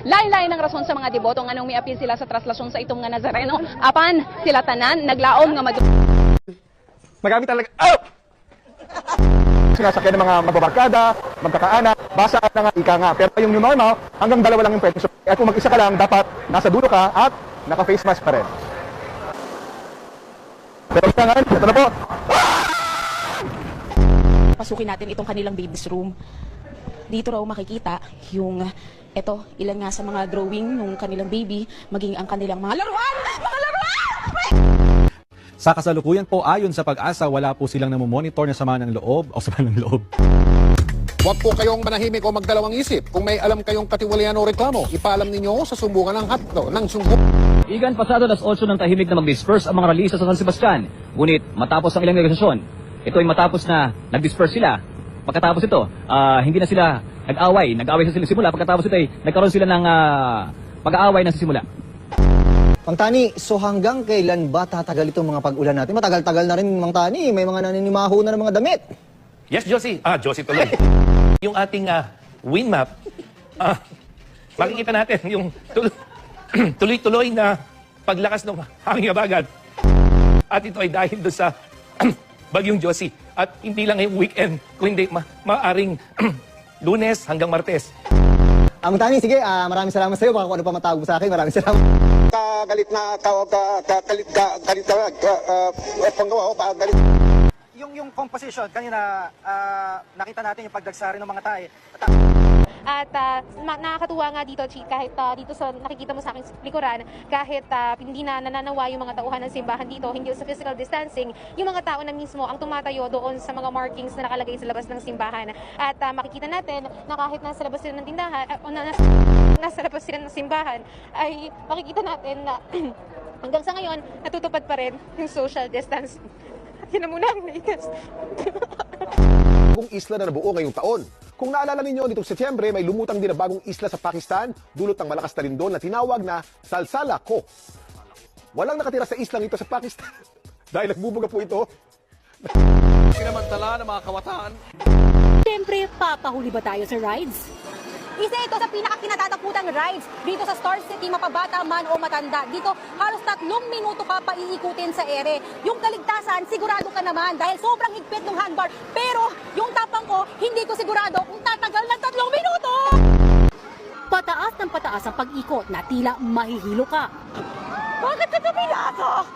Lain-lain ang rason sa mga deboto nga nung may apil sila sa traslasyon sa itong nga Nazareno. Apan sila tanan naglaom nga Magamit talaga. Oh! Sinasakyan ng mga magbabarkada, magkakaanak, basa at nga ika nga. Pero yung new normal, hanggang dalawa lang yung pwede. So, at kung mag-isa ka lang, dapat nasa dulo ka at naka-face mask pa rin. Pero nga, ito na po. Pasukin natin itong kanilang baby's room. Dito raw makikita yung ilan nga sa mga drawing ng kanilang baby, maging ang kanilang mga laruan! Mga laruan! Sa kasalukuyan po, ayon sa Pag-asa, wala po silang namomonitor na sama ng loob o sama ng loob. Huwag po kayong manahimik o magdalawang isip. Kung may alam kayong katiwalian o reklamo, ipaalam ninyo sa sumbungan ng hatdo ng Igan pasado alas 8 ng tahimik na mag-disperse ang mga ralisa sa San Sebastian. Ngunit matapos ang ilang negosasyon, ito ay matapos na nag-disperse sila. Pagkatapos ito, hindi na sila nag-away sa sila simula. Pagkatapos ito ay nagkaroon sila ng pag-aaway na sa simula. Mang Tani, so hanggang kailan ba tatagal itong mga pag-ulan natin? Matagal-tagal na rin, Mang Tani. May mga naninimaho na ng mga damit. Yes, Josie. Josie tuloy. Yung ating wind map, makikita natin yung tuloy-tuloy na paglakas ng hangin abagat. At ito ay dahil doon sa bagyong Josie. At hindi lang ngayong weekend, kung hindi maaring Lunes hanggang Martes. Mang Tani, sige, maraming salamat sa iyo. Baka kung ano pa matawag mo sa akin, maraming salamat. Galit na panggawa ko galit. Yung composition kanina nakita natin yung pagdagsari ng mga tae. At nakakatuwa nga dito, Chi, kahit dito sa nakikita mo sa aking likuran, kahit hindi na nananawa yung mga tauhan ng simbahan dito, hindi sa physical distancing, yung mga tao na mismo ang tumatayo doon sa mga markings na nakalagay sa labas ng simbahan. At makikita natin na kahit nasa labas sila ng tindahan, o nasa labas sila ng simbahan, ay makikita natin na hanggang sa ngayon, natutupad pa rin yung social distancing. At yun na muna ang latest. Bagong isla na nabuo ngayong taon. Kung naalala ninyo, nitong Setyembre, may lumutang din na bagong isla sa Pakistan, dulot ng malakas na lindol na tinawag na Salsala Ko. Walang nakatira sa islang ito sa Pakistan dahil nagbubuga po ito. Pinamantala ng mga kawataan. Siyempre, papahuli ba tayo sa rides? Isa ito sa pinakakinatatakutang rides dito sa Star City, mapabata man o matanda. Dito, halos 3 minuto ka pa iikutin sa ere. Yung kaligtasan, sigurado ka naman dahil sobrang higpit ng handbar. Pero yung tapang ko, hindi ko sigurado kung tatagal ng 3 minuto! Pataas ng pataas ang pag-ikot na tila mahihilo ka. Bakit ka kapilado?